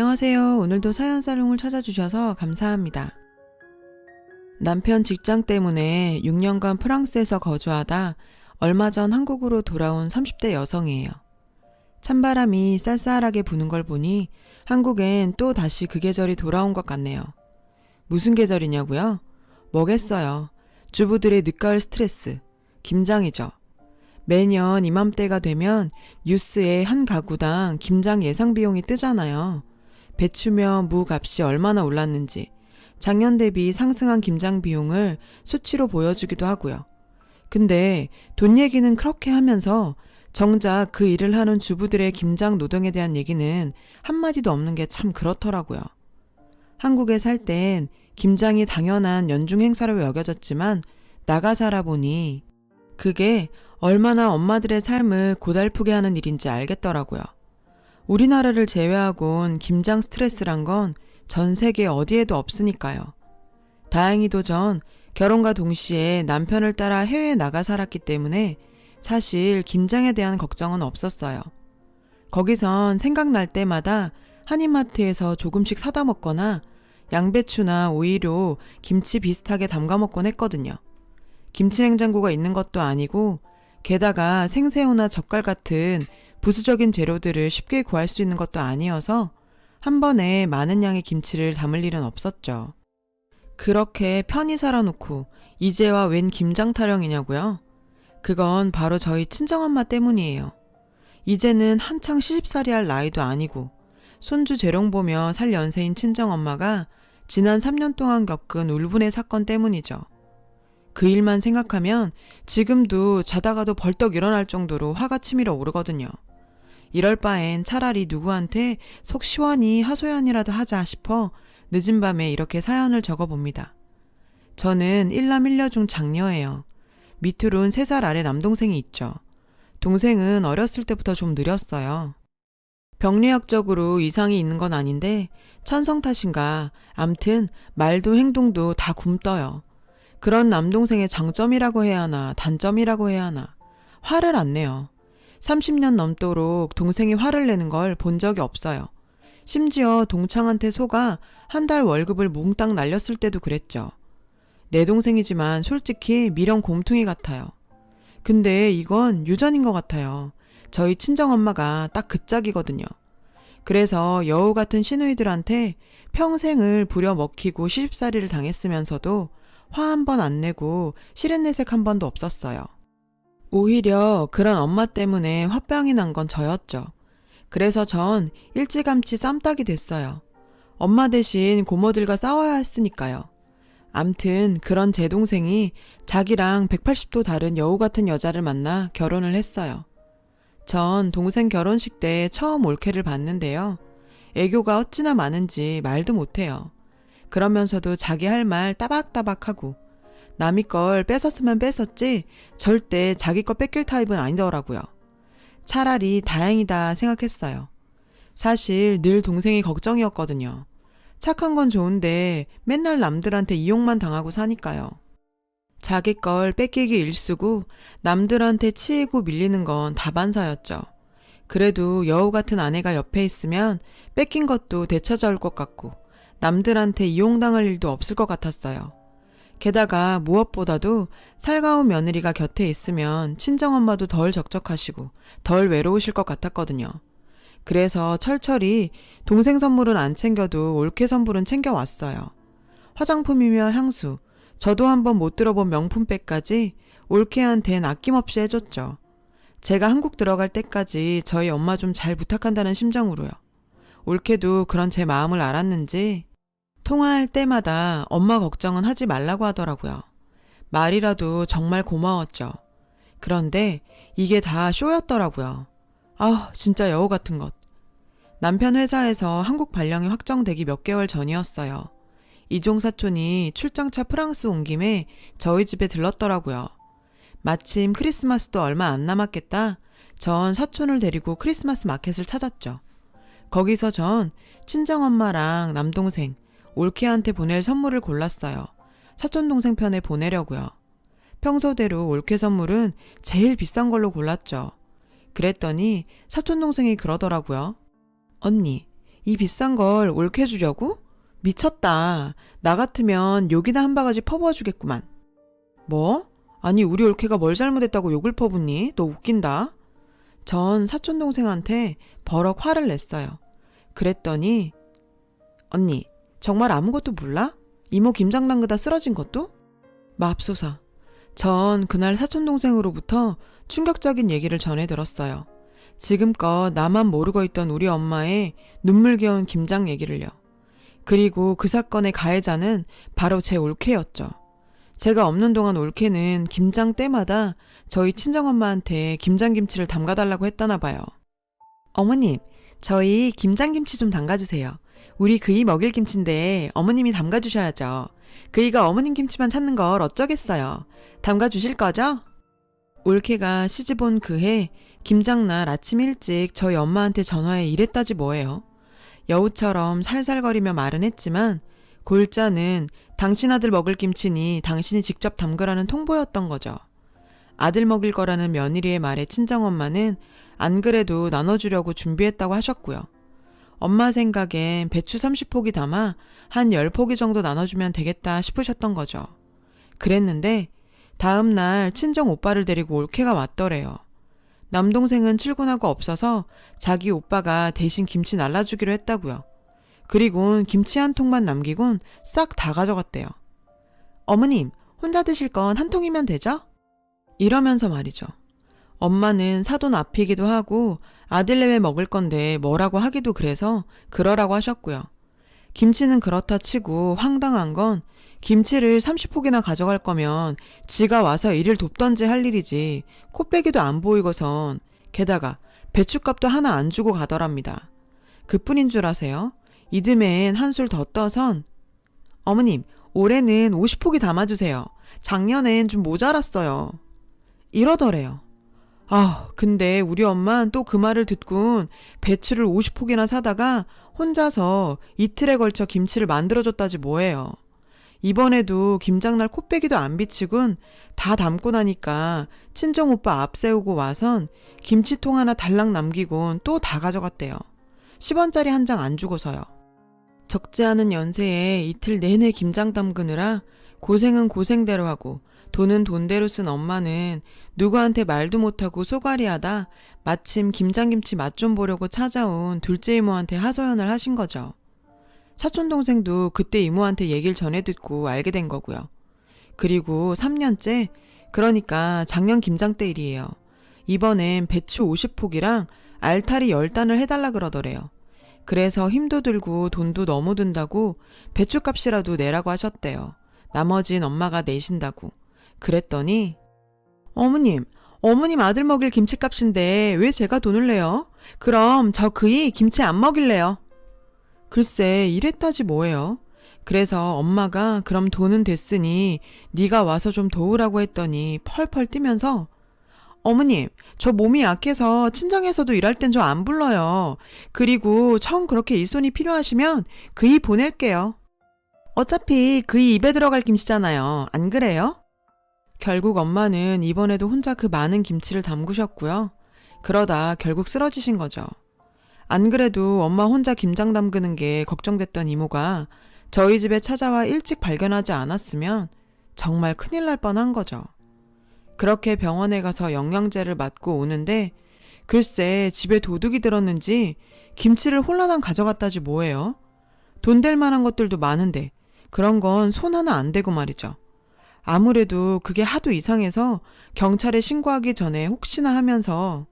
안녕하세요. 오늘도 사연 사롱을 찾아주셔서 감사합니다. 남편 직장 때문에 6년간 프랑스에서 거주하다 얼마 전 한국으로 돌아온 30대 여성이에요. 찬바람이 쌀쌀하게 부는 걸 보니 한국엔 또 다시 그 계절이 돌아온 것 같네요. 무슨 계절이냐고요? 뭐겠어요. 주부들의 늦가을 스트레스, 김장이죠. 매년 이맘때가 되면 뉴스에 한 가구당 김장 예상 비용이 뜨잖아요. 배추며 무 값이 얼마나 올랐는지 작년 대비 상승한 김장 비용을 수치로 보여주기도 하고요. 근데 돈 얘기는 그렇게 하면서 정작 그 일을 하는 주부들의 김장 노동에 대한 얘기는 한마디도 없는 게 참 그렇더라고요. 한국에 살 땐 김장이 당연한 연중 행사로 여겨졌지만 나가 살아보니 그게 얼마나 엄마들의 삶을 고달프게 하는 일인지 알겠더라고요. 우리나라를 제외하곤 김장 스트레스란 건 전 세계 어디에도 없으니까요. 다행히도 전 결혼과 동시에 남편을 따라 해외에 나가 살았기 때문에 사실 김장에 대한 걱정은 없었어요. 거기선 생각날 때마다 한인마트에서 조금씩 사다 먹거나 양배추나 오이로 김치 비슷하게 담가 먹곤 했거든요. 김치 냉장고가 있는 것도 아니고 게다가 생새우나 젓갈 같은 부수적인 재료들을 쉽게 구할 수 있는 것도 아니어서 한 번에 많은 양의 김치를 담을 일은 없었죠. 그렇게 편히 살아놓고 이제와 웬 김장 타령이냐고요? 그건 바로 저희 친정엄마 때문이에요. 이제는 한창 시집살이 할 나이도 아니고 손주 재롱 보며 살 연세인 친정엄마가 지난 3년 동안 겪은 울분의 사건 때문이죠. 그 일만 생각하면 지금도 자다가도 벌떡 일어날 정도로 화가 치밀어 오르거든요. 이럴 바엔 차라리 누구한테 속 시원히 하소연이라도 하자 싶어 늦은 밤에 이렇게 사연을 적어봅니다. 저는 1남 1녀 중 장녀예요. 밑으론 3살 아래 남동생이 있죠. 동생은 어렸을 때부터 좀 느렸어요. 병리학적으로 이상이 있는 건 아닌데 천성 탓인가 암튼 말도 행동도 다 굼떠요. 그런 남동생의 장점이라고 해야 하나 단점이라고 해야 하나 화를 안 내요. 30년 넘도록 동생이 화를 내는 걸 본 적이 없어요. 심지어 동창한테 속아 한 달 월급을 몽땅 날렸을 때도 그랬죠. 내 동생이지만 솔직히 미련 곰퉁이 같아요. 근데 이건 유전인 것 같아요. 저희 친정엄마가 딱 그 짝이거든요. 그래서 여우 같은 시누이들한테 평생을 부려먹히고 시집살이를 당했으면서도 화 한 번 안 내고 시련내색 한 번도 없었어요. 오히려 그런 엄마 때문에 화병이 난 건 저였죠. 그래서 전 일찌감치 쌈딱이 됐어요. 엄마 대신 고모들과 싸워야 했으니까요. 암튼 그런 제 동생이 자기랑 180도 다른 여우 같은 여자를 만나 결혼을 했어요. 전 동생 결혼식 때 처음 올케를 봤는데요. 애교가 어찌나 많은지 말도 못해요. 그러면서도 자기 할 말 따박따박하고 남이 걸 뺏었으면 뺏었지 절대 자기 거 뺏길 타입은 아니더라고요. 차라리 다행이다 생각했어요. 사실 늘 동생이 걱정이었거든요. 착한 건 좋은데 맨날 남들한테 이용만 당하고 사니까요. 자기 걸 뺏기기 일쑤고 남들한테 치이고 밀리는 건 다반사였죠. 그래도 여우 같은 아내가 옆에 있으면 뺏긴 것도 되찾아올 것 같고 남들한테 이용당할 일도 없을 것 같았어요. 게다가 무엇보다도 살가운 며느리가 곁에 있으면 친정엄마도 덜 적적하시고 덜 외로우실 것 같았거든요. 그래서 철철이 동생 선물은 안 챙겨도 올케 선물은 챙겨왔어요. 화장품이며 향수, 저도 한번 못 들어본 명품백까지 올케한텐 아낌없이 해줬죠. 제가 한국 들어갈 때까지 저희 엄마 좀 잘 부탁한다는 심정으로요. 올케도 그런 제 마음을 알았는지 통화할 때마다 엄마 걱정은 하지 말라고 하더라고요. 말이라도 정말 고마웠죠. 그런데 이게 다 쇼였더라고요. 아, 진짜 여우 같은 것. 남편 회사에서 한국 발령이 확정되기 몇 개월 전이었어요. 이종 사촌이 출장차 프랑스 온 김에 저희 집에 들렀더라고요. 마침 크리스마스도 얼마 안 남았겠다. 전 사촌을 데리고 크리스마스 마켓을 찾았죠. 거기서 전 친정엄마랑 남동생, 올케한테 보낼 선물을 골랐어요. 사촌동생 편에 보내려고요. 평소대로 올케 선물은 제일 비싼 걸로 골랐죠. 그랬더니 사촌동생이 그러더라고요. 언니, 이 비싼 걸 옳게 주려고? 미쳤다. 나 같으면 욕이나 한 바가지 퍼부어 주겠구만. 뭐? 아니 우리 올케가 뭘 잘못했다고 욕을 퍼붓니? 너 웃긴다. 전 사촌동생한테 버럭 화를 냈어요. 그랬더니 언니 정말 아무것도 몰라? 이모 김장 담그다 쓰러진 것도? 맙소사. 전 그날 사촌동생으로부터 충격적인 얘기를 전해 들었어요. 지금껏 나만 모르고 있던 우리 엄마의 눈물겨운 김장 얘기를요. 그리고 그 사건의 가해자는 바로 제 올케였죠. 제가 없는 동안 올케는 김장 때마다 저희 친정엄마한테 김장김치를 담가달라고 했다나 봐요. 어머님, 저희 김장김치 좀 담가주세요. 우리 그이 먹일 김치인데 어머님이 담가주셔야죠. 그이가 어머님 김치만 찾는 걸 어쩌겠어요. 담가주실 거죠? 올케가 시집온 그해 김장날 아침 일찍 저희 엄마한테 전화해 이랬다지 뭐예요. 여우처럼 살살거리며 말은 했지만 골자는 당신 아들 먹을 김치니 당신이 직접 담그라는 통보였던 거죠. 아들 먹일 거라는 며느리의 말에 친정엄마는 안 그래도 나눠주려고 준비했다고 하셨고요. 엄마 생각엔 배추 30포기 담아 한 10포기 정도 나눠주면 되겠다 싶으셨던 거죠. 그랬는데 다음 날 친정 오빠를 데리고 올케가 왔더래요. 남동생은 출근하고 없어서 자기 오빠가 대신 김치 날라주기로 했다고요. 그리곤 김치 한 통만 남기곤 싹 다 가져갔대요. 어머님, 혼자 드실 건 한 통이면 되죠? 이러면서 말이죠. 엄마는 사돈 앞이기도 하고 아들내외 먹을 건데 뭐라고 하기도 그래서 그러라고 하셨고요. 김치는 그렇다 치고 황당한 건 김치를 30포기나 가져갈 거면 지가 와서 일을 돕던지 할 일이지 코빼기도 안 보이고선 게다가 배춧값도 하나 안 주고 가더랍니다. 그뿐인 줄 아세요? 이듬해엔 한술 더 떠선 어머님, 올해는 50포기 담아주세요. 작년엔 좀 모자랐어요. 이러더래요. 근데 우리 엄만 또 그 말을 듣곤 배추를 50포기나 사다가 혼자서 이틀에 걸쳐 김치를 만들어줬다지 뭐예요. 이번에도 김장날 코빼기도 안 비치곤 다 담고 나니까 친정오빠 앞세우고 와선 김치통 하나 달랑 남기곤 또 다 가져갔대요. 10원짜리 한 장 안 주고서요. 적지 않은 연세에 이틀 내내 김장 담그느라 고생은 고생대로 하고 돈은 돈대로 쓴 엄마는 누구한테 말도 못하고 쏘가리하다 마침 김장김치 맛 좀 보려고 찾아온 둘째 이모한테 하소연을 하신 거죠. 사촌동생도 그때 이모한테 얘기를 전해 듣고 알게 된 거고요. 그리고 3년째, 그러니까 작년 김장 때 일이에요. 이번엔 배추 50포기랑 알타리 10단을 해달라 그러더래요. 그래서 힘도 들고 돈도 너무 든다고 배추값이라도 내라고 하셨대요. 나머진 엄마가 내신다고. 그랬더니 어머님 아들 먹일 김치값인데 왜 제가 돈을 내요? 그럼 저 그이 김치 안 먹일래요. 글쎄 이랬다지 뭐예요. 그래서 엄마가 그럼 돈은 됐으니 네가 와서 좀 도우라고 했더니 펄펄 뛰면서 어머님, 저 몸이 약해서 친정에서도 일할 땐 저 안 불러요. 그리고 청 그렇게 일손이 필요하시면 그이 보낼게요. 어차피 그이 입에 들어갈 김치잖아요. 안 그래요? 결국 엄마는 이번에도 혼자 그 많은 김치를 담그셨고요. 그러다 결국 쓰러지신 거죠. 안 그래도 엄마 혼자 김장 담그는 게 걱정됐던 이모가 저희 집에 찾아와 일찍 발견하지 않았으면 정말 큰일 날 뻔한 거죠. 그렇게 병원에 가서 영양제를 맞고 오는데 글쎄 집에 도둑이 들었는지 김치를 홀라당 가져갔다지 뭐예요. 돈 될 만한 것들도 많은데 그런 건 손 하나 안 대고 말이죠. 아무래도 그게 하도 이상해서 경찰에 신고하기 전에 혹시나 하면서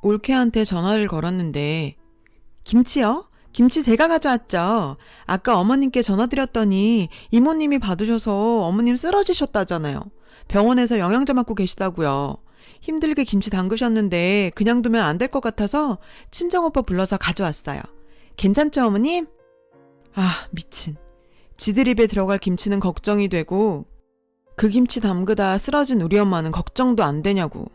올케한테 전화를 걸었는데 김치요? 김치 제가 가져왔죠. 아까 어머님께 전화드렸더니 이모님이 받으셔서 어머님 쓰러지셨다잖아요. 병원에서 영양제 맞고 계시다고요. 힘들게 김치 담그셨는데 그냥 두면 안 될 것 같아서 친정오빠 불러서 가져왔어요. 괜찮죠 어머님? 미친. 지들 입에 들어갈 김치는 걱정이 되고 그 김치 담그다 쓰러진 우리 엄마는 걱정도 안 되냐고.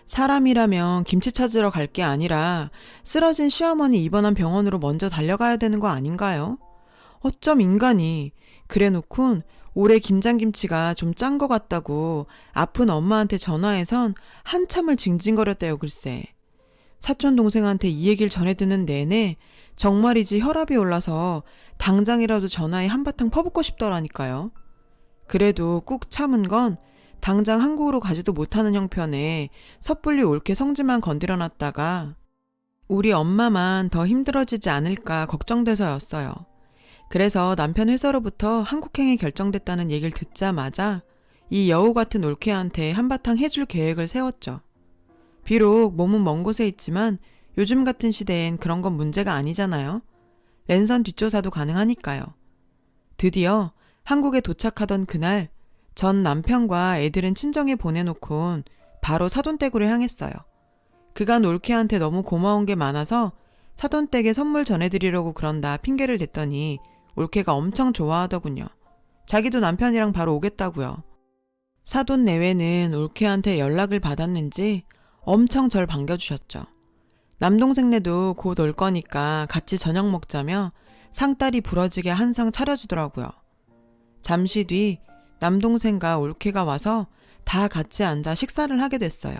사람이라면 김치 찾으러 갈 게 아니라 쓰러진 시어머니 입원한 병원으로 먼저 달려가야 되는 거 아닌가요? 어쩜 인간이. 그래놓곤 올해 김장김치가 좀 짠 것 같다고 아픈 엄마한테 전화해선 한참을 징징거렸대요 글쎄. 사촌동생한테 이 얘기를 전해 듣는 내내 정말이지 혈압이 올라서 당장이라도 전화에 한바탕 퍼붓고 싶더라니까요. 그래도 꾹 참은 건 당장 한국으로 가지도 못하는 형편에 섣불리 옳게 성질만 건드려놨다가 우리 엄마만 더 힘들어지지 않을까 걱정돼서였어요. 그래서 남편 회사로부터 한국행이 결정됐다는 얘기를 듣자마자 이 여우 같은 올케한테 한바탕 해줄 계획을 세웠죠. 비록 몸은 먼 곳에 있지만 요즘 같은 시대엔 그런 건 문제가 아니잖아요. 랜선 뒷조사도 가능하니까요. 드디어 한국에 도착하던 그날 전 남편과 애들은 친정에 보내놓곤 바로 사돈댁으로 향했어요. 그간 올케한테 너무 고마운 게 많아서 사돈댁에 선물 전해드리려고 그런다 핑계를 댔더니 올케가 엄청 좋아하더군요. 자기도 남편이랑 바로 오겠다고요. 사돈 내외는 올케한테 연락을 받았는지 엄청 절 반겨주셨죠. 남동생네도 곧 올 거니까 같이 저녁 먹자며 상다리 부러지게 한 상 차려주더라고요. 잠시 뒤 남동생과 올케가 와서 다 같이 앉아 식사를 하게 됐어요.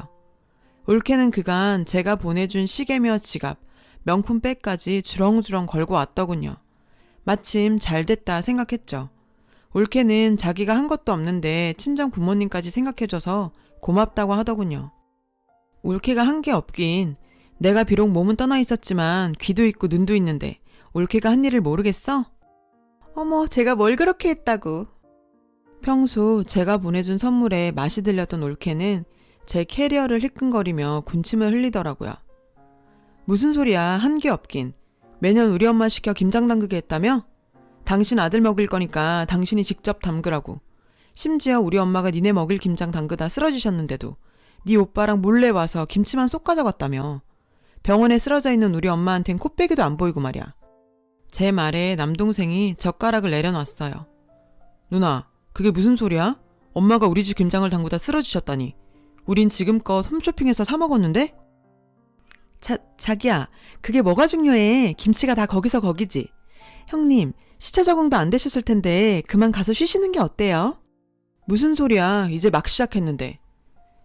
올케는 그간 제가 보내준 시계며 지갑, 명품백까지 주렁주렁 걸고 왔더군요. 마침 잘 됐다 생각했죠. 올케는 자기가 한 것도 없는데 친정 부모님까지 생각해줘서 고맙다고 하더군요. 올케가 한 게 없긴 내가 비록 몸은 떠나 있었지만 귀도 있고 눈도 있는데 올케가 한 일을 모르겠어? 어머, 제가 뭘 그렇게 했다고. 평소 제가 보내준 선물에 맛이 들렸던 올케는 제 캐리어를 힐끔거리며 군침을 흘리더라고요. 무슨 소리야, 한 게 없긴. 매년 우리 엄마 시켜 김장 담그게 했다며? 당신 아들 먹일 거니까 당신이 직접 담그라고. 심지어 우리 엄마가 니네 먹일 김장 담그다 쓰러지셨는데도 네 오빠랑 몰래 와서 김치만 쏙 가져갔다며. 병원에 쓰러져 있는 우리 엄마한텐 코빼기도 안 보이고 말이야. 제 말에 남동생이 젓가락을 내려놨어요. 누나, 그게 무슨 소리야? 엄마가 우리 집 김장을 담그다 쓰러지셨다니. 우린 지금껏 홈쇼핑에서 사 먹었는데? 자기야, 그게 뭐가 중요해. 김치가 다 거기서 거기지. 형님, 시차 적응도 안 되셨을 텐데 그만 가서 쉬시는 게 어때요? 무슨 소리야, 이제 막 시작했는데.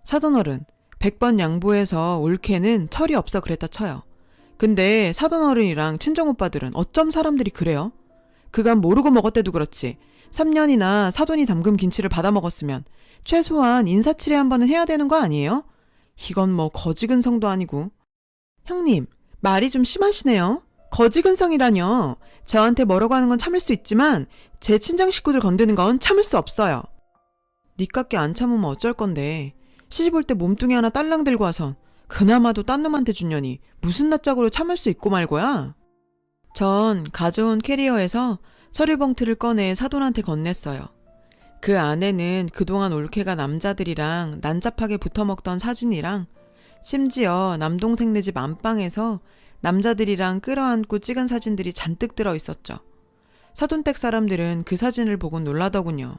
사돈어른, 100번 양보해서 올케는 철이 없어 그랬다 쳐요. 근데 사돈어른이랑 친정오빠들은 어쩜 사람들이 그래요? 그간 모르고 먹었대도 그렇지 3년이나 사돈이 담근 김치를 받아 먹었으면 최소한 인사치레 한 번은 해야 되는 거 아니에요? 이건 뭐 거지근성도 아니고. 형님, 말이 좀 심하시네요. 거지근성이라뇨. 저한테 뭐라고 하는 건 참을 수 있지만 제 친정 식구들 건드는 건 참을 수 없어요. 니깎게 안 참으면 어쩔 건데. 시집 올 때 몸뚱이 하나 딸랑 들고 와선 그나마도 딴 놈한테 준년이 무슨 낯짝으로 참을 수 있고 말고야. 전 가져온 캐리어에서 서류 봉투를 꺼내 사돈한테 건넸어요. 그 안에는 그동안 올케가 남자들이랑 난잡하게 붙어먹던 사진이랑 심지어 남동생네 집 안방에서 남자들이랑 끌어안고 찍은 사진들이 잔뜩 들어있었죠. 사돈댁 사람들은 그 사진을 보고 놀라더군요.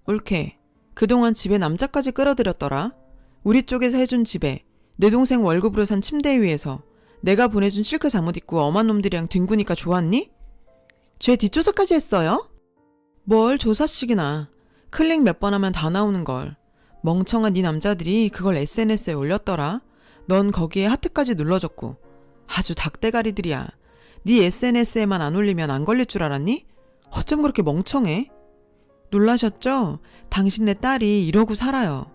올케, 그동안 집에 남자까지 끌어들였더라. 우리 쪽에서 해준 집에 내 동생 월급으로 산 침대 위에서 내가 보내준 실크 잠옷 입고 엄한 놈들이랑 뒹구니까 좋았니? 죄 뒷조사까지 했어요? 뭘 조사식이나. 클릭 몇 번 하면 다 나오는걸. 멍청한 네 남자들이 그걸 SNS에 올렸더라. 넌 거기에 하트까지 눌러줬고. 아주 닭대가리들이야. 네 SNS에만 안 올리면 안 걸릴 줄 알았니? 어쩜 그렇게 멍청해? 놀라셨죠? 당신네 딸이 이러고 살아요.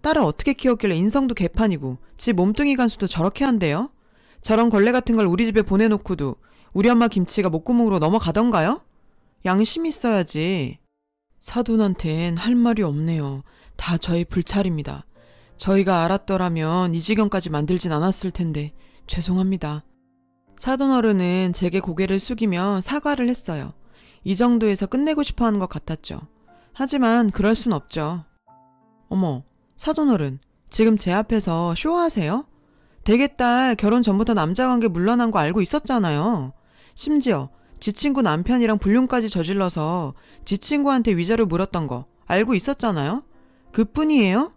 딸을 어떻게 키웠길래 인성도 개판이고 지 몸뚱이 간수도 저렇게 한대요? 저런 걸레 같은 걸 우리 집에 보내놓고도 우리 엄마 김치가 목구멍으로 넘어가던가요? 양심 있어야지. 사돈한텐 할 말이 없네요. 다 저희 불찰입니다. 저희가 알았더라면 이 지경까지 만들진 않았을 텐데 죄송합니다. 사돈어른은 제게 고개를 숙이며 사과를 했어요. 이 정도에서 끝내고 싶어하는 것 같았죠. 하지만 그럴 순 없죠. 어머, 사돈어른, 지금 제 앞에서 쇼하세요? 대개딸 결혼 전부터 남자관계 물러난 거 알고 있었잖아요. 심지어 지 친구 남편이랑 불륜까지 저질러서 지 친구한테 위자료 물었던 거 알고 있었잖아요. 그뿐이에요?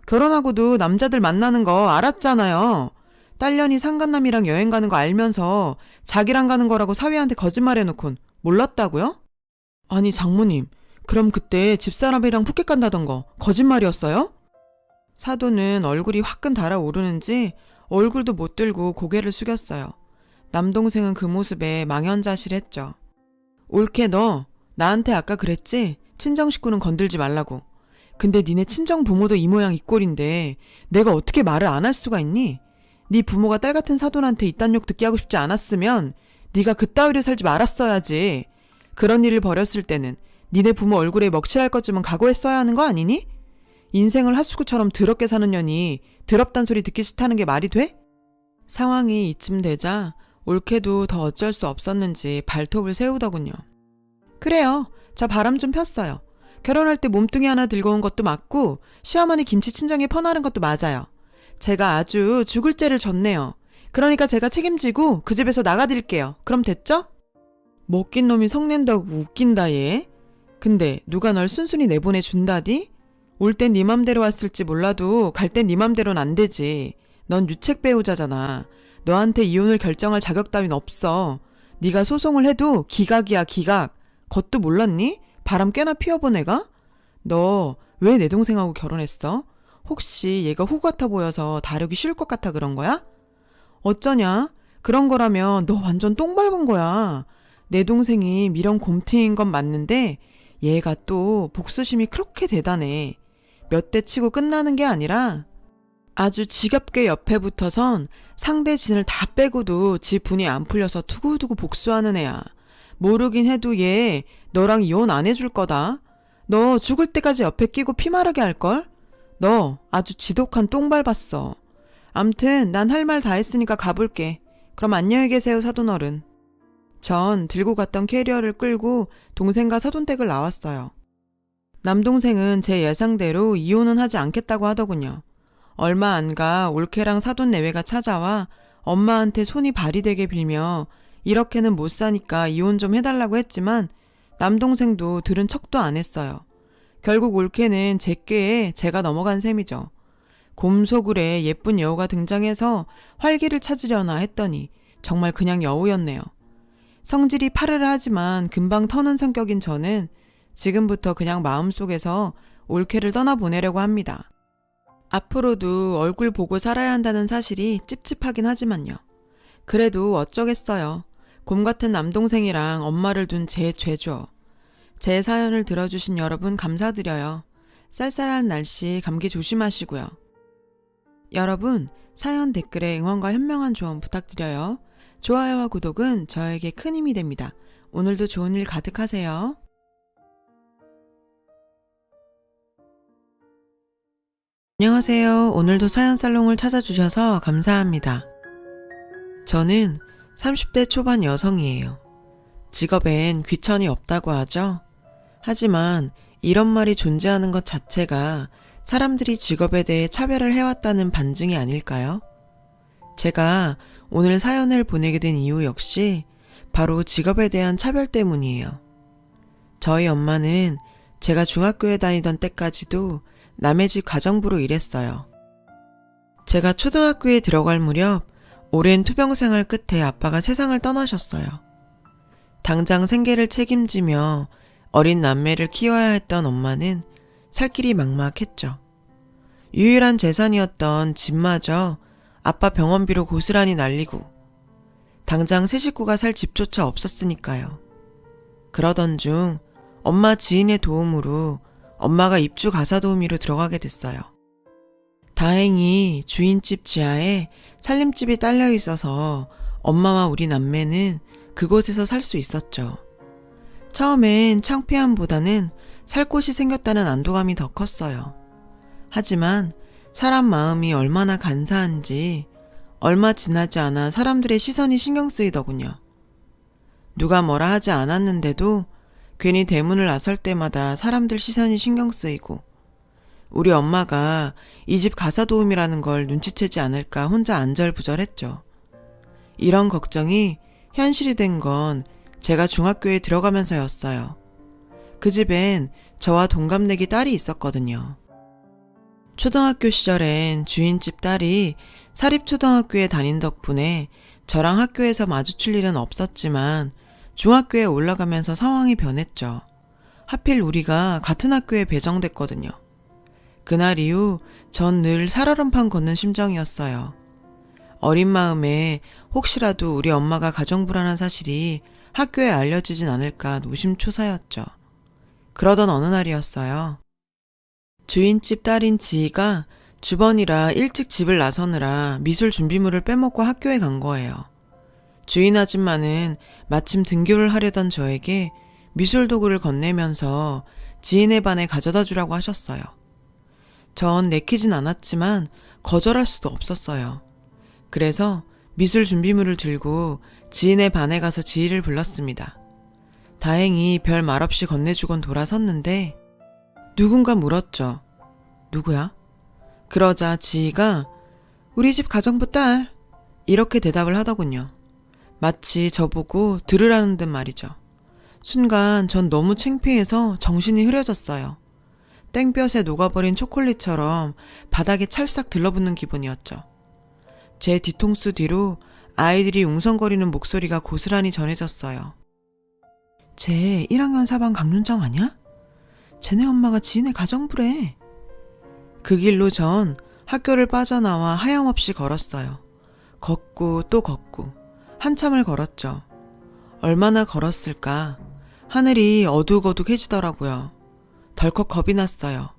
결혼하고도 남자들 만나는 거 알았잖아요. 딸년이 상간남이랑 여행 가는 거 알면서 자기랑 가는 거라고 사위한테 거짓말해놓곤 몰랐다고요? 아니 장모님, 그럼 그때 집사람이랑 푸켓 간다던 거 거짓말이었어요? 사돈은 얼굴이 화끈 달아오르는지 얼굴도 못 들고 고개를 숙였어요. 남동생은 그 모습에 망연자실했죠. 올케 너 나한테 아까 그랬지? 친정 식구는 건들지 말라고. 근데 니네 친정 부모도 이 모양 이 꼴인데 내가 어떻게 말을 안 할 수가 있니? 네 부모가 딸 같은 사돈한테 이딴 욕 듣게 하고 싶지 않았으면 네가 그따위로 살지 말았어야지. 그런 일을 벌였을 때는 니네 부모 얼굴에 먹칠할 것쯤은 각오했어야 하는 거 아니니? 인생을 핫수구처럼 더럽게 사는 년이 더럽단 소리 듣기 싫다는 게 말이 돼? 상황이 이쯤 되자 올케도 더 어쩔 수 없었는지 발톱을 세우더군요. 그래요. 저 바람 좀 폈어요. 결혼할 때 몸뚱이 하나 들고 온 것도 맞고 시어머니 김치 친정에 퍼나른 것도 맞아요. 제가 아주 죽을 죄를 졌네요. 그러니까 제가 책임지고 그 집에서 나가드릴게요. 그럼 됐죠? 먹긴 놈이 성낸다고 웃긴다 얘. 근데 누가 널 순순히 내보내준다디? 올 땐 네 맘대로 왔을지 몰라도 갈 땐 네 맘대로는 안 되지. 넌 유책 배우자잖아. 너한테 이혼을 결정할 자격 따윈 없어. 네가 소송을 해도 기각이야 기각. 그것도 몰랐니? 바람 꽤나 피워본 애가? 너 왜 내 동생하고 결혼했어? 혹시 얘가 호구 같아 보여서 다루기 쉬울 것 같아 그런 거야? 어쩌냐? 그런 거라면 너 완전 똥 밟은 거야. 내 동생이 미련 곰팅인 건 맞는데 얘가 또 복수심이 그렇게 대단해. 몇 대 치고 끝나는 게 아니라 아주 지겹게 옆에 붙어선 상대 진을 다 빼고도 지 분이 안 풀려서 두고두고 복수하는 애야. 모르긴 해도 얘 너랑 이혼 안 해줄 거다. 너 죽을 때까지 옆에 끼고 피마르게 할걸? 너 아주 지독한 똥 밟았어. 암튼 난 할 말 다 했으니까 가볼게. 그럼 안녕히 계세요 사돈어른. 전 들고 갔던 캐리어를 끌고 동생과 사돈댁을 나왔어요. 남동생은 제 예상대로 이혼은 하지 않겠다고 하더군요. 얼마 안 가 올케랑 사돈 내외가 찾아와 엄마한테 손이 발이 되게 빌며 이렇게는 못 사니까 이혼 좀 해달라고 했지만 남동생도 들은 척도 안 했어요. 결국 올케는 제 꾀에 제가 넘어간 셈이죠. 곰소굴에 예쁜 여우가 등장해서 활기를 찾으려나 했더니 정말 그냥 여우였네요. 성질이 파르르하지만 금방 터는 성격인 저는 지금부터 그냥 마음속에서 올케를 떠나보내려고 합니다. 앞으로도 얼굴 보고 살아야 한다는 사실이 찝찝하긴 하지만요. 그래도 어쩌겠어요. 곰 같은 남동생이랑 엄마를 둔 제 죄죠. 제 사연을 들어주신 여러분 감사드려요. 쌀쌀한 날씨 감기 조심하시고요. 여러분 사연 댓글에 응원과 현명한 조언 부탁드려요. 좋아요와 구독은 저에게 큰 힘이 됩니다. 오늘도 좋은 일 가득하세요. 안녕하세요. 오늘도 사연살롱을 찾아주셔서 감사합니다. 저는 30대 초반 여성이에요. 직업엔 귀천이 없다고 하죠. 하지만 이런 말이 존재하는 것 자체가 사람들이 직업에 대해 차별을 해왔다는 반증이 아닐까요? 제가 오늘 사연을 보내게 된 이유 역시 바로 직업에 대한 차별 때문이에요. 저희 엄마는 제가 중학교에 다니던 때까지도 남의 집 가정부로 일했어요. 제가 초등학교에 들어갈 무렵 오랜 투병 생활 끝에 아빠가 세상을 떠나셨어요. 당장 생계를 책임지며 어린 남매를 키워야 했던 엄마는 살 길이 막막했죠. 유일한 재산이었던 집마저 아빠 병원비로 고스란히 날리고 당장 새 식구가 살 집조차 없었으니까요. 그러던 중 엄마 지인의 도움으로 엄마가 입주 가사도우미로 들어가게 됐어요. 다행히 주인집 지하에 살림집이 딸려 있어서 엄마와 우리 남매는 그곳에서 살 수 있었죠. 처음엔 창피함보다는 살 곳이 생겼다는 안도감이 더 컸어요. 하지만 사람 마음이 얼마나 간사한지 얼마 지나지 않아 사람들의 시선이 신경 쓰이더군요. 누가 뭐라 하지 않았는데도 괜히 대문을 나설 때마다 사람들 시선이 신경 쓰이고 우리 엄마가 이 집 가사도우미라는 걸 눈치채지 않을까 혼자 안절부절했죠. 이런 걱정이 현실이 된 건 제가 중학교에 들어가면서였어요. 그 집엔 저와 동갑내기 딸이 있었거든요. 초등학교 시절엔 주인집 딸이 사립초등학교에 다닌 덕분에 저랑 학교에서 마주칠 일은 없었지만 중학교에 올라가면서 상황이 변했죠. 하필 우리가 같은 학교에 배정됐거든요. 그날 이후 전 늘 살얼음판 걷는 심정이었어요. 어린 마음에 혹시라도 우리 엄마가 가정불안한 사실이 학교에 알려지진 않을까 노심초사였죠. 그러던 어느 날이었어요. 주인집 딸인 지희가 주번이라 일찍 집을 나서느라 미술 준비물을 빼먹고 학교에 간 거예요. 주인 아줌마는 마침 등교를 하려던 저에게 미술 도구를 건네면서 지인의 반에 가져다 주라고 하셨어요. 전 내키진 않았지만 거절할 수도 없었어요. 그래서 미술 준비물을 들고 지인의 반에 가서 지희를 불렀습니다. 다행히 별 말 없이 건네주곤 돌아섰는데 누군가 물었죠. 누구야? 그러자 지희가 우리 집 가정부 딸 이렇게 대답을 하더군요. 마치 저보고 들으라는 듯 말이죠. 순간 전 너무 창피해서 정신이 흐려졌어요. 땡볕에 녹아버린 초콜릿처럼 바닥에 찰싹 들러붙는 기분이었죠. 제 뒤통수 뒤로 아이들이 웅성거리는 목소리가 고스란히 전해졌어요. 쟤 1학년 4반 강윤정 아냐? 쟤네 엄마가 지인의 가정부래. 그 길로 전 학교를 빠져나와 하염없이 걸었어요. 걷고 또 걷고 한참을 걸었죠. 얼마나 걸었을까? 하늘이 어둑어둑해지더라고요. 덜컥 겁이 났어요.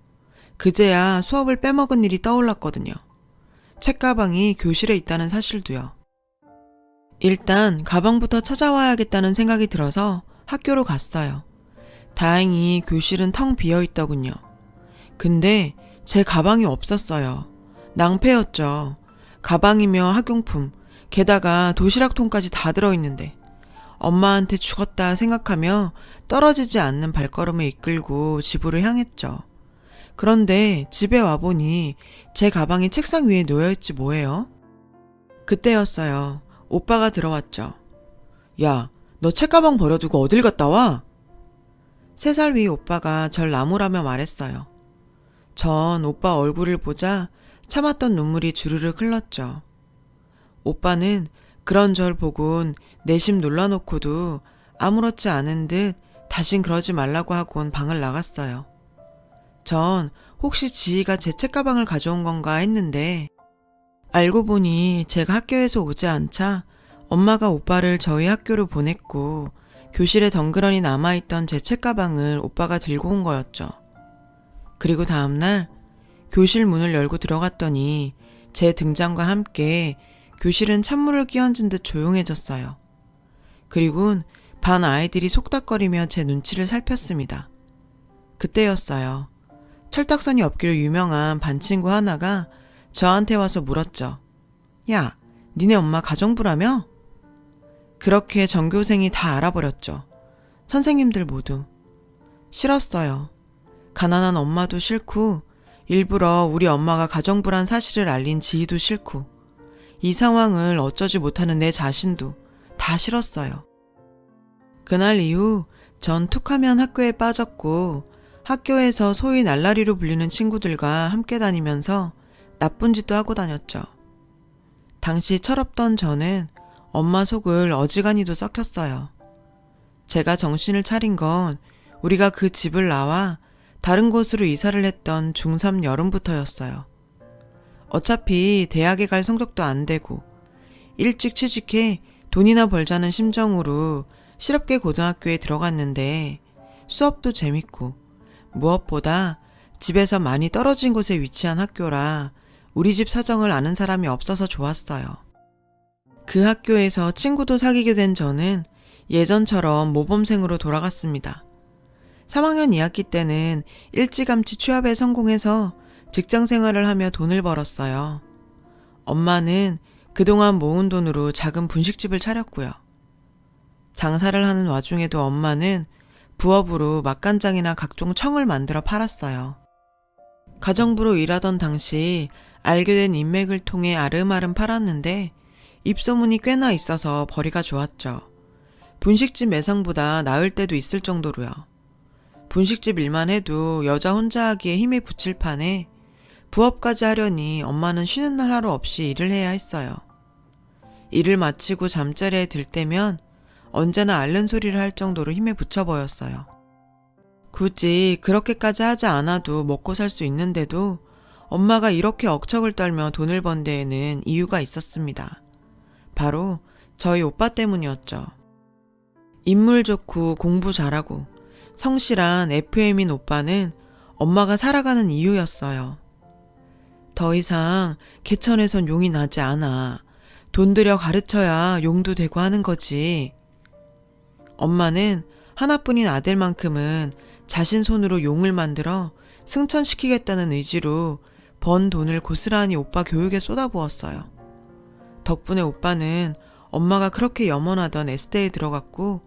그제야 수업을 빼먹은 일이 떠올랐거든요. 책가방이 교실에 있다는 사실도요. 일단 가방부터 찾아와야겠다는 생각이 들어서 학교로 갔어요. 다행히 교실은 텅 비어 있더군요. 근데 제 가방이 없었어요. 낭패였죠. 가방이며 학용품, 게다가 도시락통까지 다 들어있는데 엄마한테 죽었다 생각하며 떨어지지 않는 발걸음을 이끌고 집으로 향했죠. 그런데 집에 와보니 제 가방이 책상 위에 놓여있지 뭐예요? 그때였어요. 오빠가 들어왔죠. 야, 너 책가방 버려두고 어딜 갔다 와? 3살 위 오빠가 절 나무라며 말했어요. 전 오빠 얼굴을 보자 참았던 눈물이 주르륵 흘렀죠. 오빠는 그런 절 보곤 내심 놀라놓고도 아무렇지 않은 듯 다신 그러지 말라고 하곤 방을 나갔어요. 전 혹시 지희가 제 책가방을 가져온 건가 했는데 알고 보니 제가 학교에서 오지 않자 엄마가 오빠를 저희 학교로 보냈고 교실에 덩그러니 남아있던 제 책가방을 오빠가 들고 온 거였죠. 그리고 다음날 교실 문을 열고 들어갔더니 제 등장과 함께 교실은 찬물을 끼얹은 듯 조용해졌어요. 그리곤 반 아이들이 속닥거리며 제 눈치를 살폈습니다. 그때였어요. 철딱선이 없기로 유명한 반 친구 하나가 저한테 와서 물었죠. 야, 니네 엄마 가정부라며? 그렇게 전교생이 다 알아버렸죠. 선생님들 모두. 싫었어요. 가난한 엄마도 싫고 일부러 우리 엄마가 가정부란 사실을 알린 지희도 싫고 이 상황을 어쩌지 못하는 내 자신도 다 싫었어요. 그날 이후 전 툭하면 학교에 빠졌고 학교에서 소위 날라리로 불리는 친구들과 함께 다니면서 나쁜 짓도 하고 다녔죠. 당시 철없던 저는 엄마 속을 어지간히도 썩혔어요. 제가 정신을 차린 건 우리가 그 집을 나와 다른 곳으로 이사를 했던 중3 여름부터였어요. 어차피 대학에 갈 성적도 안 되고 일찍 취직해 돈이나 벌자는 심정으로 실업계 고등학교에 들어갔는데 수업도 재밌고 무엇보다 집에서 많이 떨어진 곳에 위치한 학교라 우리 집 사정을 아는 사람이 없어서 좋았어요. 그 학교에서 친구도 사귀게 된 저는 예전처럼 모범생으로 돌아갔습니다. 3학년 2학기 때는 일찌감치 취업에 성공해서 직장 생활을 하며 돈을 벌었어요. 엄마는 그동안 모은 돈으로 작은 분식집을 차렸고요. 장사를 하는 와중에도 엄마는 부업으로 맛간장이나 각종 청을 만들어 팔았어요. 가정부로 일하던 당시 알게 된 인맥을 통해 아름아름 팔았는데 입소문이 꽤나 있어서 벌이가 좋았죠. 분식집 매상보다 나을 때도 있을 정도로요. 분식집 일만 해도 여자 혼자 하기에 힘에 부칠 판에 부업까지 하려니 엄마는 쉬는 날 하루 없이 일을 해야 했어요. 일을 마치고 잠자리에 들 때면 언제나 앓는 소리를 할 정도로 힘에 부쳐 보였어요. 굳이 그렇게까지 하지 않아도 먹고 살 수 있는데도 엄마가 이렇게 억척을 떨며 돈을 번 데에는 이유가 있었습니다. 바로 저희 오빠 때문이었죠. 인물 좋고 공부 잘하고 성실한 FM인 오빠는 엄마가 살아가는 이유였어요. 더 이상 개천에선 용이 나지 않아. 돈 들여 가르쳐야 용도 되고 하는 거지. 엄마는 하나뿐인 아들만큼은 자신 손으로 용을 만들어 승천시키겠다는 의지로 번 돈을 고스란히 오빠 교육에 쏟아부었어요. 덕분에 오빠는 엄마가 그렇게 염원하던 S대에 들어갔고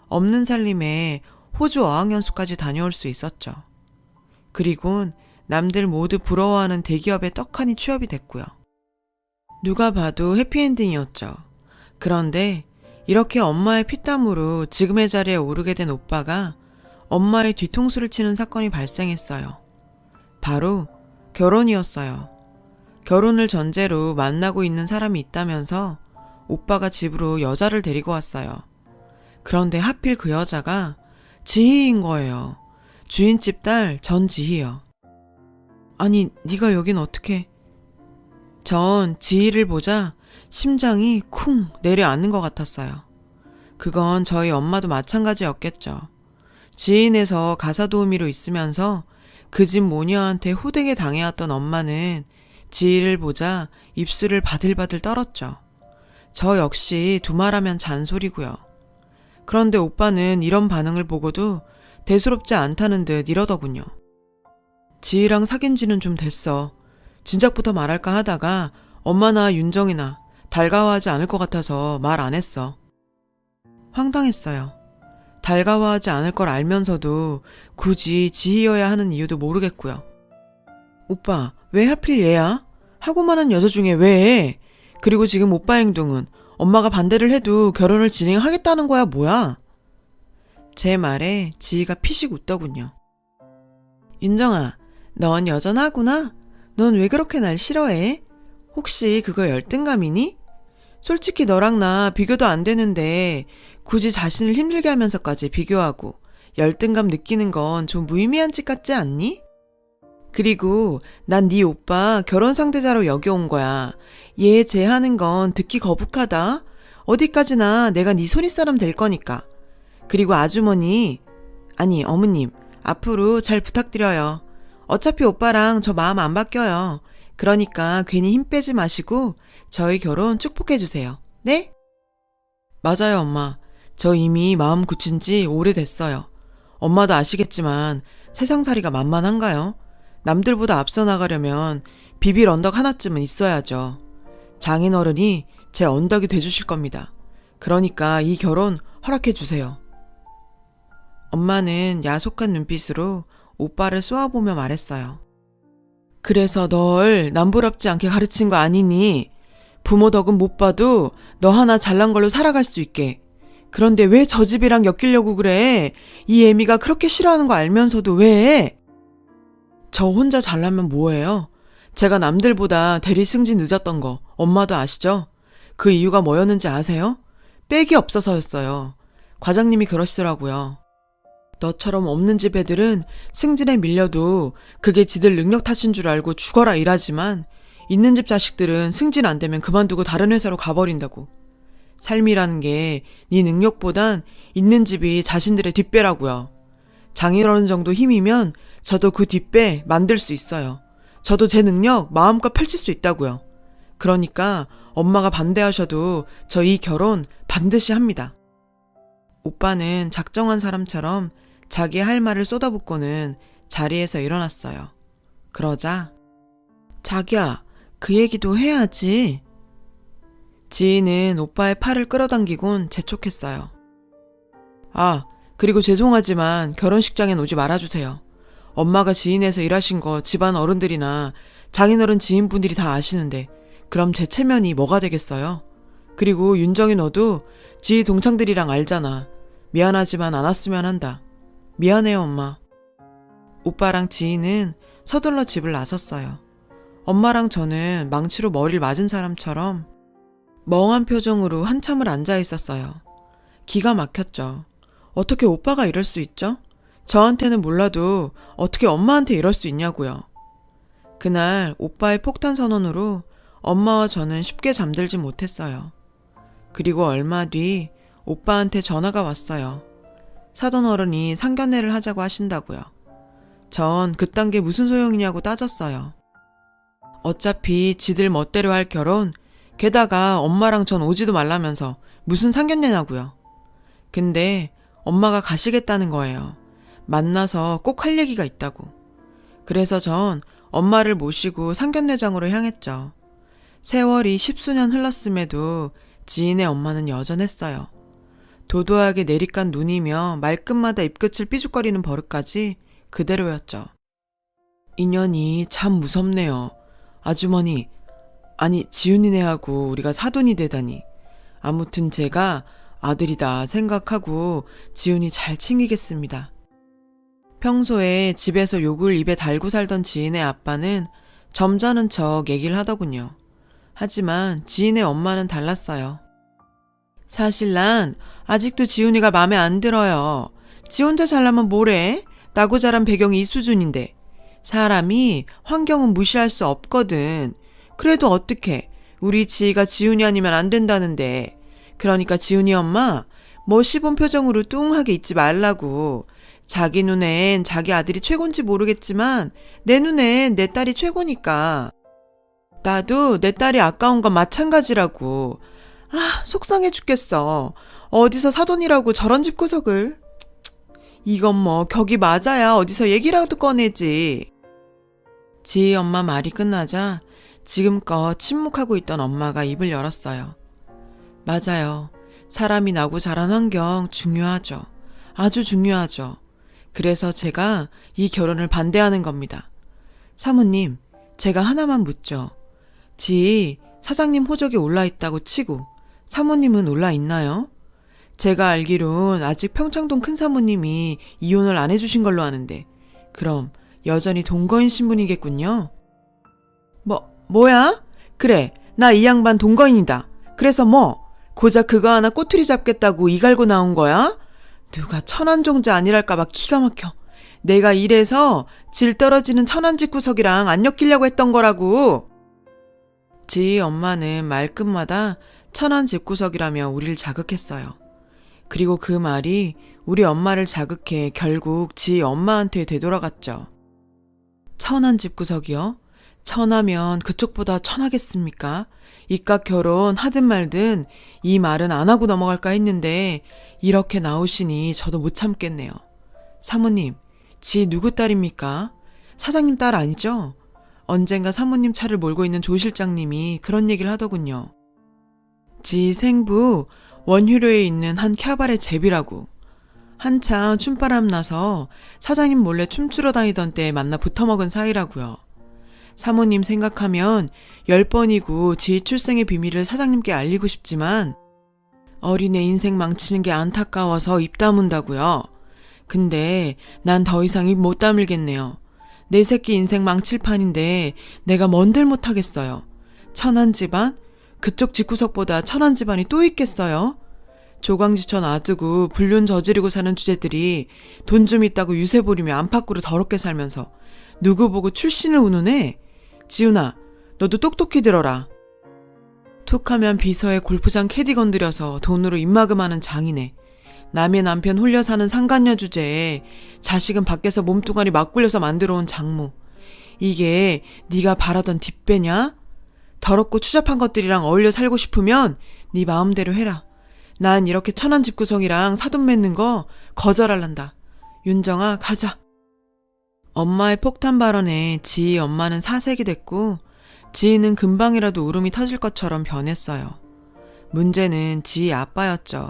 없는 살림에 호주 어학연수까지 다녀올 수 있었죠. 그리곤 남들 모두 부러워하는 대기업에 떡하니 취업이 됐고요. 누가 봐도 해피엔딩이었죠. 그런데 이렇게 엄마의 피땀으로 지금의 자리에 오르게 된 오빠가 엄마의 뒤통수를 치는 사건이 발생했어요. 바로 결혼이었어요. 결혼을 전제로 만나고 있는 사람이 있다면서 오빠가 집으로 여자를 데리고 왔어요. 그런데 하필 그 여자가 지희인 거예요. 주인집 딸 전지희요. 아니, 네가 여긴 어떻게? 전 지희를 보자 심장이 쿵 내려앉는 것 같았어요. 그건 저희 엄마도 마찬가지였겠죠. 지인에서 가사 도우미로 있으면서 그 집 모녀한테 호되게 당해왔던 엄마는 지희를 보자 입술을 바들바들 떨었죠. 저 역시 두말하면 잔소리고요. 그런데 오빠는 이런 반응을 보고도 대수롭지 않다는 듯 이러더군요. 지희랑 사귄 지는 좀 됐어. 진작부터 말할까 하다가 엄마나 윤정이나 달가워하지 않을 것 같아서 말 안 했어. 황당했어요. 달가워하지 않을 걸 알면서도 굳이 지희여야 하는 이유도 모르겠고요. 오빠, 왜 하필 얘야? 하고 많은 여자 중에 왜? 그리고 지금 오빠 행동은 엄마가 반대를 해도 결혼을 진행하겠다는 거야, 뭐야? 제 말에 지희가 피식 웃더군요. 윤정아, 넌 여전하구나. 넌 왜 그렇게 날 싫어해? 혹시 그거 열등감이니? 솔직히 너랑 나 비교도 안 되는데 굳이 자신을 힘들게 하면서까지 비교하고 열등감 느끼는 건 좀 무의미한 짓 같지 않니? 그리고 난 네 오빠 결혼 상대자로 여겨온 거야. 얘 제하는 건 듣기 거북하다. 어디까지나 내가 네 손윗사람 될 거니까. 그리고 아주머니, 아니 어머님, 앞으로 잘 부탁드려요. 어차피 오빠랑 저 마음 안 바뀌어요. 그러니까 괜히 힘 빼지 마시고 저희 결혼 축복해주세요. 네? 맞아요, 엄마. 저 이미 마음 굳힌 지 오래됐어요. 엄마도 아시겠지만 세상살이가 만만한가요? 남들보다 앞서 나가려면 비빌 언덕 하나쯤은 있어야죠. 장인어른이 제 언덕이 돼주실 겁니다. 그러니까 이 결혼 허락해주세요. 엄마는 야속한 눈빛으로 오빠를 쏘아보며 말했어요. 그래서 널 남부럽지 않게 가르친 거 아니니? 부모 덕은 못 봐도 너 하나 잘난 걸로 살아갈 수 있게. 그런데 왜 저 집이랑 엮이려고 그래? 이 애미가 그렇게 싫어하는 거 알면서도 왜? 저 혼자 잘나면 뭐예요? 제가 남들보다 대리 승진 늦었던 거 엄마도 아시죠? 그 이유가 뭐였는지 아세요? 빽이 없어서였어요. 과장님이 그러시더라고요. 너처럼 없는 집 애들은 승진에 밀려도 그게 지들 능력 탓인 줄 알고 죽어라 일하지만 있는 집 자식들은 승진 안 되면 그만두고 다른 회사로 가버린다고. 삶이라는 게 네 능력보단 있는 집이 자신들의 뒷배라고요. 장인어른 정도 힘이면 저도 그 뒷배 만들 수 있어요. 저도 제 능력 마음껏 펼칠 수 있다고요. 그러니까 엄마가 반대하셔도 저 이 결혼 반드시 합니다. 오빠는 작정한 사람처럼 자기 할 말을 쏟아붓고는 자리에서 일어났어요. 그러자 자기야, 그 얘기도 해야지. 지인은 오빠의 팔을 끌어당기곤 재촉했어요. 아, 그리고 죄송하지만 결혼식장엔 오지 말아주세요. 엄마가 지인에서 일하신 거 집안 어른들이나 장인어른 지인분들이 다 아시는데 그럼 제 체면이 뭐가 되겠어요? 그리고 윤정이 너도 지희 동창들이랑 알잖아. 미안하지만 안 왔으면 한다. 미안해요, 엄마. 오빠랑 지희는 서둘러 집을 나섰어요. 엄마랑 저는 망치로 머리를 맞은 사람처럼 멍한 표정으로 한참을 앉아 있었어요. 기가 막혔죠. 어떻게 오빠가 이럴 수 있죠? 저한테는 몰라도 어떻게 엄마한테 이럴 수 있냐고요. 그날 오빠의 폭탄 선언으로 엄마와 저는 쉽게 잠들지 못했어요. 그리고 얼마 뒤 오빠한테 전화가 왔어요. 사돈 어른이 상견례를 하자고 하신다고요. 전 그딴 게 무슨 소용이냐고 따졌어요. 어차피 지들 멋대로 할 결혼, 게다가 엄마랑 전 오지도 말라면서 무슨 상견례냐고요. 근데 엄마가 가시겠다는 거예요. 만나서 꼭 할 얘기가 있다고. 그래서 전 엄마를 모시고 상견례장으로 향했죠. 세월이 10수년 흘렀음에도 지인의 엄마는 여전했어요. 도도하게 내리깐 눈이며 말끝마다 입끝을 삐죽거리는 버릇까지 그대로였죠. 인연이 참 무섭네요. 아주머니, 아니 지훈이네하고 우리가 사돈이 되다니. 아무튼 제가 아들이다 생각하고 지훈이 잘 챙기겠습니다. 평소에 집에서 욕을 입에 달고 살던 지인의 아빠는 점잖은 척 얘기를 하더군요. 하지만 지인의 엄마는 달랐어요. 사실 난 아직도 지훈이가 맘에 안 들어요. 지 혼자 살려면 뭐래? 나고 자란 배경이 이 수준인데. 사람이 환경은 무시할 수 없거든. 그래도 어떡해. 우리 지희가 지훈이 아니면 안 된다는데. 그러니까 지훈이 엄마 뭐 시본 표정으로 뚱하게 있지 말라고. 자기 눈엔 자기 아들이 최곤지 모르겠지만 내 눈엔 내 딸이 최고니까. 나도 내 딸이 아까운 건 마찬가지라고. 아, 속상해 죽겠어. 어디서 사돈이라고 저런 집구석을. 이건 뭐 격이 맞아야 어디서 얘기라도 꺼내지. 지희 엄마 말이 끝나자 지금껏 침묵하고 있던 엄마가 입을 열었어요. 맞아요. 사람이 나고 자란 환경 중요하죠. 아주 중요하죠. 그래서 제가 이 결혼을 반대하는 겁니다. 사모님, 제가 하나만 묻죠. 지희 사장님 호적에 올라있다고 치고 사모님은 올라있나요? 제가 알기론 아직 평창동 큰 사모님이 이혼을 안 해주신 걸로 아는데 그럼 여전히 동거인 신분이겠군요. 뭐야? 그래, 나 이 양반 동거인이다. 그래서 뭐? 고작 그거 하나 꼬투리 잡겠다고 이 갈고 나온 거야? 누가 천안종자 아니랄까봐 기가 막혀. 내가 이래서 질 떨어지는 천안집구석이랑 안 엮이려고 했던 거라고. 지희 엄마는 말끝마다 천안집구석이라며 우리를 자극했어요. 그리고 그 말이 우리 엄마를 자극해 결국 지희 엄마한테 되돌아갔죠. 천안집구석이요? 천하면 그쪽보다 천하겠습니까? 이깟 결혼 하든 말든 이 말은 안 하고 넘어갈까 했는데 이렇게 나오시니 저도 못 참겠네요. 사모님, 지 누구 딸입니까? 사장님 딸 아니죠? 언젠가 사모님 차를 몰고 있는 조 실장님이 그런 얘기를 하더군요. 지 생부 원효로에 있는 한 캬바레 제비라고. 한참 춤바람 나서 사장님 몰래 춤추러 다니던 때 만나 붙어먹은 사이라고요. 사모님 생각하면 10번이고 지 출생의 비밀을 사장님께 알리고 싶지만 어린애 인생 망치는 게 안타까워서 입 다문다고요. 근데 난 더 이상 입 못 다물겠네요. 내 새끼 인생 망칠 판인데 내가 뭔들 못하겠어요. 천안 집안? 그쪽 집구석보다 천안 집안이 또 있겠어요? 조광지천 놔두고 불륜 저지르고 사는 주제들이 돈 좀 있다고 유세 부리며 안팎으로 더럽게 살면서 누구 보고 출신을 운운해? 지훈아, 너도 똑똑히 들어라. 툭하면 비서에 골프장 캐디 건드려서 돈으로 입마금하는 장이네. 남의 남편 홀려 사는 상간녀 주제에 자식은 밖에서 몸뚱아리 막 굴려서 만들어 온 장모. 이게 네가 바라던 뒷배냐? 더럽고 추잡한 것들이랑 어울려 살고 싶으면 네 마음대로 해라. 난 이렇게 천한 집구석이랑 사돈 맺는 거 거절할란다. 윤정아, 가자. 엄마의 폭탄 발언에 지희 엄마는 사색이 됐고 지희는 금방이라도 울음이 터질 것처럼 변했어요. 문제는 지희 아빠였죠.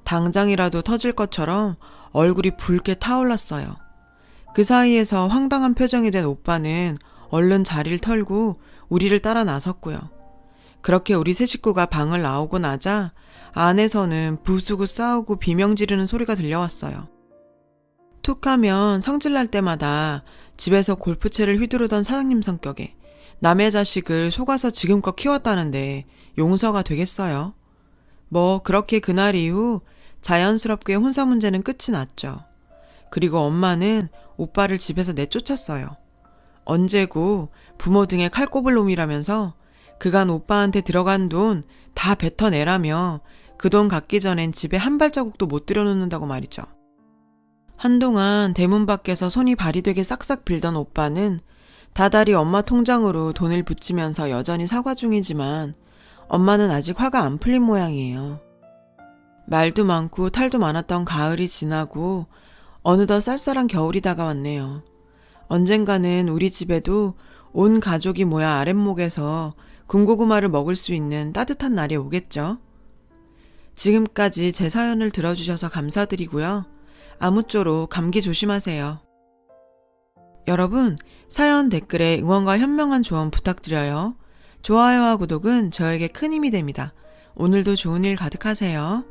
당장이라도 터질 것처럼 얼굴이 붉게 타올랐어요. 그 사이에서 황당한 표정이 된 오빠는 얼른 자리를 털고 우리를 따라 나섰고요. 그렇게 우리 세 식구가 방을 나오고 나자 안에서는 부수고 싸우고 비명 지르는 소리가 들려왔어요. 툭하면 성질날 때마다 집에서 골프채를 휘두르던 사장님 성격에 남의 자식을 속아서 지금껏 키웠다는데 용서가 되겠어요? 뭐 그렇게 그날 이후 자연스럽게 혼사 문제는 끝이 났죠. 그리고 엄마는 오빠를 집에서 내쫓았어요. 언제고 부모 등에 칼 꼽을 놈이라면서 그간 오빠한테 들어간 돈 다 뱉어내라며 그 돈 갚기 전엔 집에 한 발자국도 못 들여놓는다고 말이죠. 한동안 대문 밖에서 손이 발이 되게 싹싹 빌던 오빠는 다달이 엄마 통장으로 돈을 붙이면서 여전히 사과 중이지만 엄마는 아직 화가 안 풀린 모양이에요. 말도 많고 탈도 많았던 가을이 지나고 어느덧 쌀쌀한 겨울이 다가왔네요. 언젠가는 우리 집에도 온 가족이 모여 아랫목에서 군고구마를 먹을 수 있는 따뜻한 날이 오겠죠. 지금까지 제 사연을 들어주셔서 감사드리고요. 아무쪼록 감기 조심하세요. 여러분, 사연 댓글에 응원과 현명한 조언 부탁드려요. 좋아요와 구독은 저에게 큰 힘이 됩니다. 오늘도 좋은 일 가득하세요.